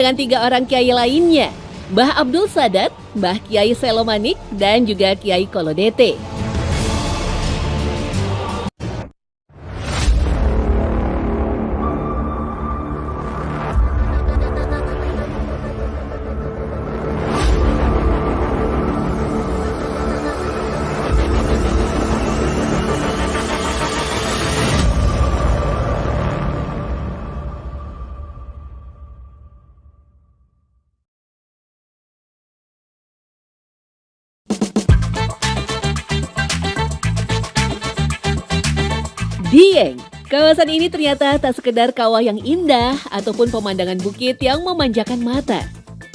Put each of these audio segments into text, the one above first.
Dengan 3 orang kiai lainnya, Mbah Abdul Sadat, Mbah Kiai Selomanik, dan juga Kiai Kolodete. Dieng, kawasan ini ternyata tak sekedar kawah yang indah ataupun pemandangan bukit yang memanjakan mata.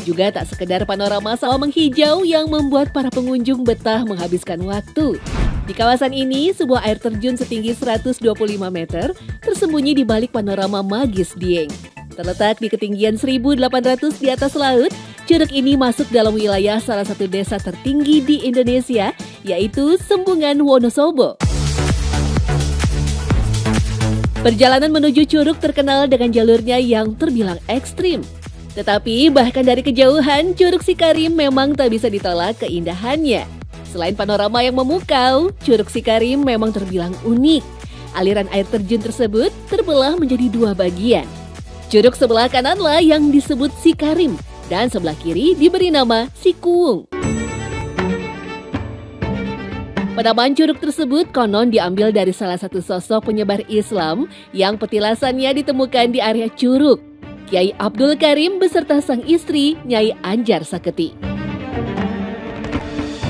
Juga tak sekedar panorama sawah menghijau yang membuat para pengunjung betah menghabiskan waktu. Di kawasan ini, sebuah air terjun setinggi 125 meter tersembunyi di balik panorama magis Dieng. Terletak di ketinggian 1.800 di atas laut, curug ini masuk dalam wilayah salah satu desa tertinggi di Indonesia, yaitu Sembungan Wonosobo. Perjalanan menuju curug terkenal dengan jalurnya yang terbilang ekstrim. Tetapi bahkan dari kejauhan, Curug Sikarim memang tak bisa ditolak keindahannya. Selain panorama yang memukau, Curug Sikarim memang terbilang unik. Aliran air terjun tersebut terbelah menjadi 2 bagian. Curug sebelah kananlah yang disebut Sikarim, dan sebelah kiri diberi nama Sikuwung. Penamaan curug tersebut konon diambil dari salah satu sosok penyebar Islam yang petilasannya ditemukan di area curug, Kiai Abdul Karim beserta sang istri Nyai Anjar Saketi.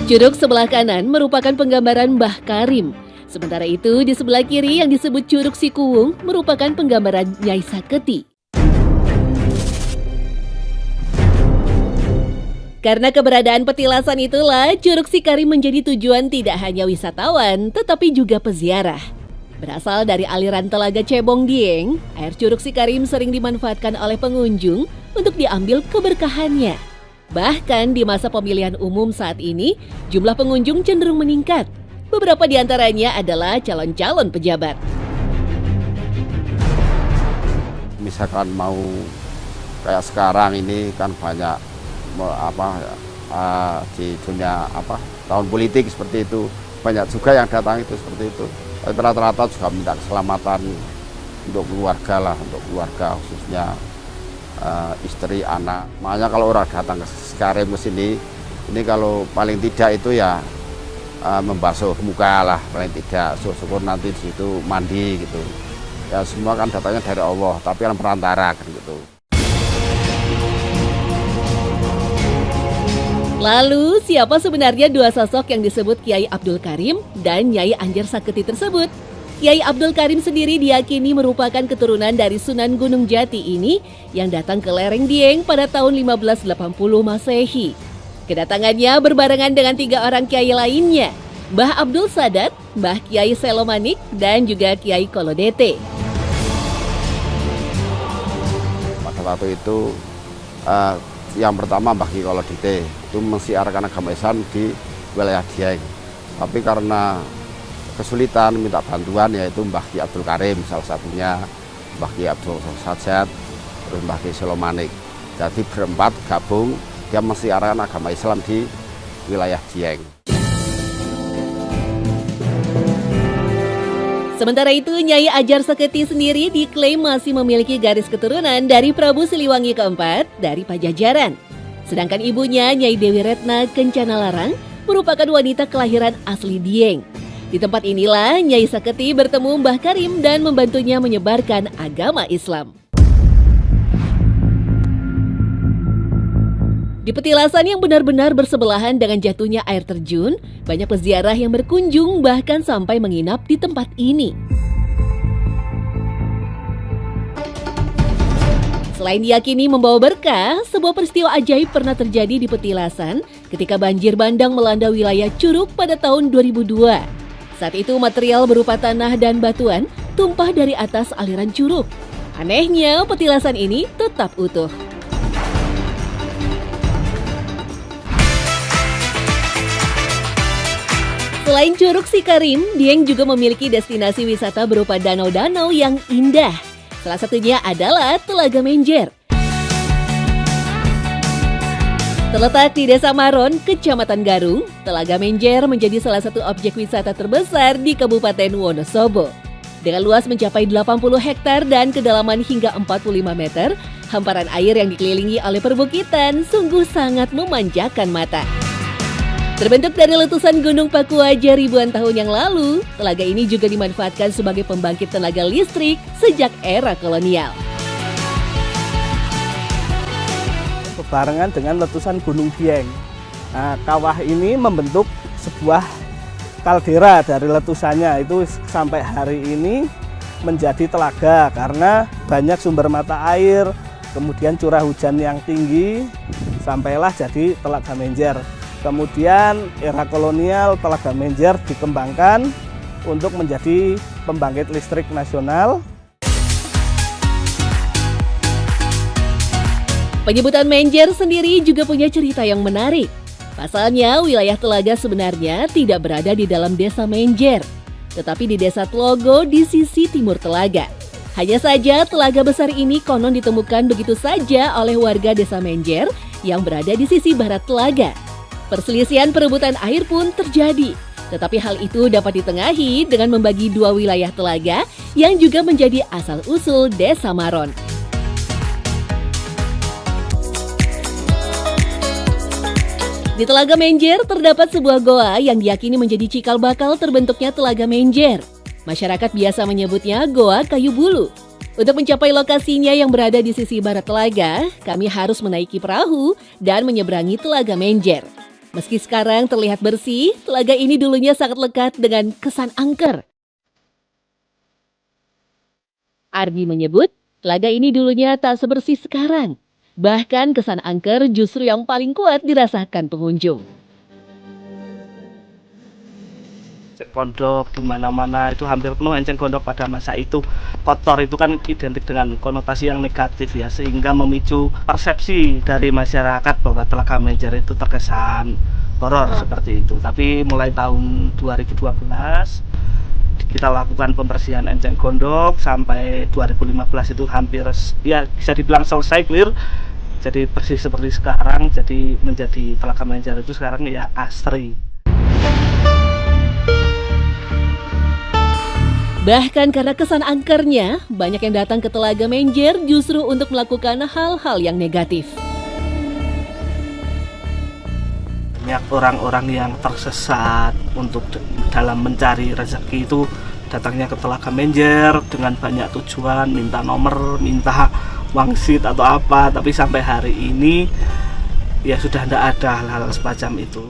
Curug sebelah kanan merupakan penggambaran Mbah Karim, sementara itu di sebelah kiri yang disebut Curug Sikuwung merupakan penggambaran Nyai Saketi. Karena keberadaan petilasan itulah, Curug Sikarim menjadi tujuan tidak hanya wisatawan, tetapi juga peziarah. Berasal dari aliran Telaga Cebong Dieng, air Curug Sikarim sering dimanfaatkan oleh pengunjung untuk diambil keberkahannya. Bahkan di masa pemilihan umum saat ini, jumlah pengunjung cenderung meningkat. Beberapa di antaranya adalah calon-calon pejabat. Misalkan mau kayak sekarang ini kan banyak di dunia tahun politik seperti itu, banyak juga yang datang itu seperti itu. Tapi rata-rata juga minta keselamatan untuk keluarga lah, untuk keluarga khususnya istri, anak. Makanya kalau orang datang ke Sikarim ke sini, ini kalau paling tidak itu ya membasuh muka lah paling tidak. Syukur nanti di situ mandi gitu. Ya semua kan datangnya dari Allah, tapi kan perantara kan gitu. Lalu, siapa sebenarnya 2 sosok yang disebut Kiai Abdul Karim dan Nyai Anjar Saketi tersebut? Kiai Abdul Karim sendiri diyakini merupakan keturunan dari Sunan Gunung Jati ini yang datang ke lereng Dieng pada tahun 1580 Masehi. Kedatangannya berbarengan dengan 3 orang kiai lainnya, Mbah Abdul Sadat, Mbah Kiai Selomanik, dan juga Kiai Kolodete. Pada waktu itu yang pertama Mbah Kiai Kolodete itu mensiarkan agama Islam di wilayah Dieng. Tapi karena kesulitan minta bantuan yaitu Mbah Kiai Abdul Karim salah satunya, Mbah Kiai Abdul Sadat, terus Mbah Kiai Selomanik. Jadi berempat gabung dia mensiarkan agama Islam di wilayah Dieng. Sementara itu, Nyai Anjar Saketi sendiri diklaim masih memiliki garis keturunan dari Prabu Siliwangi keempat dari Pajajaran. Sedangkan ibunya, Nyai Dewi Retna Kencana Larang, merupakan wanita kelahiran asli Dieng. Di tempat inilah Nyai Saketi bertemu Mbah Karim dan membantunya menyebarkan agama Islam. Di petilasan yang benar-benar bersebelahan dengan jatuhnya air terjun, banyak peziarah yang berkunjung bahkan sampai menginap di tempat ini. Selain diyakini membawa berkah, sebuah peristiwa ajaib pernah terjadi di petilasan ketika banjir bandang melanda wilayah Curug pada tahun 2002. Saat itu material berupa tanah dan batuan tumpah dari atas aliran curug. Anehnya, petilasan ini tetap utuh. Selain Curug Sikarim, Dieng juga memiliki destinasi wisata berupa danau-danau yang indah. Salah satunya adalah Telaga Menjer. Terletak di Desa Maron, Kecamatan Garung, Telaga Menjer menjadi salah satu objek wisata terbesar di Kabupaten Wonosobo. Dengan luas mencapai 80 hektar dan kedalaman hingga 45 meter, hamparan air yang dikelilingi oleh perbukitan sungguh sangat memanjakan mata. Terbentuk dari letusan Gunung Pakuaja ribuan tahun yang lalu, telaga ini juga dimanfaatkan sebagai pembangkit tenaga listrik sejak era kolonial. Barengan dengan letusan Gunung Dieng. Nah, kawah ini membentuk sebuah kaldera dari letusannya, itu sampai hari ini menjadi telaga karena banyak sumber mata air, kemudian curah hujan yang tinggi, sampailah jadi Telaga Menjer. Kemudian era kolonial Telaga Menjer dikembangkan untuk menjadi pembangkit listrik nasional. Penyebutan Menjer sendiri juga punya cerita yang menarik. Pasalnya, wilayah telaga sebenarnya tidak berada di dalam desa Menjer, tetapi di desa Tlogo di sisi timur telaga. Hanya saja telaga besar ini konon ditemukan begitu saja oleh warga desa Menjer yang berada di sisi barat telaga. Perselisihan perebutan air pun terjadi, tetapi hal itu dapat ditengahi dengan membagi dua wilayah telaga yang juga menjadi asal-usul Desa Maron. Di Telaga Menjer terdapat sebuah goa yang diyakini menjadi cikal bakal terbentuknya Telaga Menjer. Masyarakat biasa menyebutnya Goa Kayu Bulu. Untuk mencapai lokasinya yang berada di sisi barat telaga, kami harus menaiki perahu dan menyeberangi Telaga Menjer. Meski sekarang terlihat bersih, telaga ini dulunya sangat lekat dengan kesan angker. Ardi menyebut, telaga ini dulunya tak sebersih sekarang. Bahkan kesan angker justru yang paling kuat dirasakan pengunjung. Enceng gondok di mana-mana itu hampir penuh enceng gondok pada masa itu. Kotor itu kan identik dengan konotasi yang negatif ya, sehingga memicu persepsi dari masyarakat bahwa Telaga Menjer itu terkesan horor seperti itu. Tapi mulai tahun 2012 kita lakukan pembersihan enceng gondok sampai 2015 itu hampir ya bisa dibilang selesai, clear, jadi bersih seperti sekarang. Jadi menjadi Telaga Menjer itu sekarang ya asri. Bahkan karena kesan angkernya, banyak yang datang ke Telaga Menjer justru untuk melakukan hal-hal yang negatif. Banyak orang-orang yang tersesat untuk dalam mencari rezeki itu datangnya ke Telaga Menjer dengan banyak tujuan, minta nomor, minta wangsit atau apa, tapi sampai hari ini ya sudah tidak ada hal-hal semacam itu.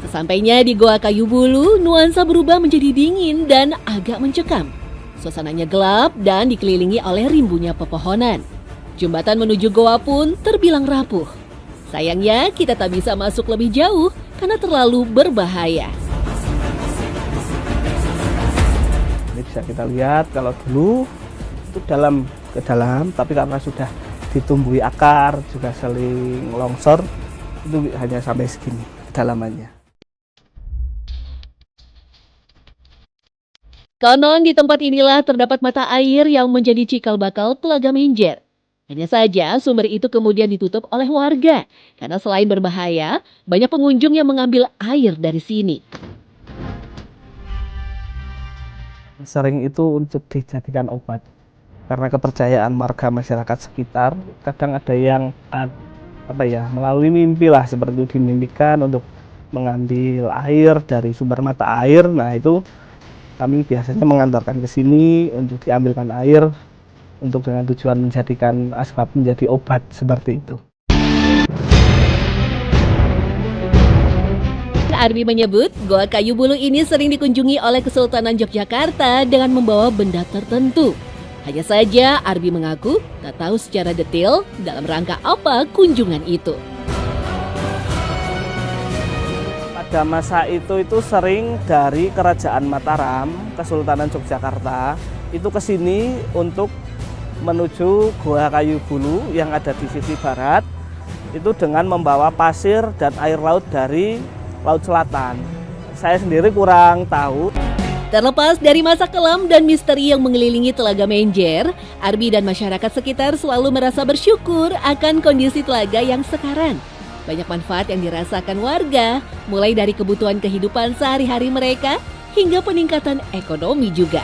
Sesampainya di Goa Kayu Bulu, nuansa berubah menjadi dingin dan agak mencekam. Suasananya gelap dan dikelilingi oleh rimbunya pepohonan. Jembatan menuju goa pun terbilang rapuh. Sayangnya kita tak bisa masuk lebih jauh karena terlalu berbahaya. Ini bisa kita lihat kalau dulu itu ke dalam, tapi karena sudah ditumbuhi akar, juga saling longsor, itu hanya sampai segini kedalamannya. Konon di tempat inilah terdapat mata air yang menjadi cikal bakal Telaga Menjer. Hanya saja sumber itu kemudian ditutup oleh warga, karena selain berbahaya, banyak pengunjung yang mengambil air dari sini. Sering itu untuk dijadikan obat, karena kepercayaan warga masyarakat sekitar. Kadang ada yang melalui mimpi lah, seperti itu dimimpikan untuk mengambil air dari sumber mata air. Nah itu kami biasanya mengantarkan ke sini untuk diambilkan air, untuk dengan tujuan menjadikan asbab menjadi obat seperti itu. Arbi menyebut, Goa Kayu Bulu ini sering dikunjungi oleh Kesultanan Yogyakarta dengan membawa benda tertentu. Hanya saja Arbi mengaku tak tahu secara detail dalam rangka apa kunjungan itu. Pada masa itu sering dari Kerajaan Mataram, Kesultanan Yogyakarta, itu ke sini untuk menuju Goa Kayu Bulu yang ada di sisi barat, itu dengan membawa pasir dan air laut dari Laut Selatan. Saya sendiri kurang tahu. Terlepas dari masa kelam dan misteri yang mengelilingi Telaga Menjer, Arbi dan masyarakat sekitar selalu merasa bersyukur akan kondisi telaga yang sekarang. Banyak manfaat yang dirasakan warga, mulai dari kebutuhan kehidupan sehari-hari mereka hingga peningkatan ekonomi juga.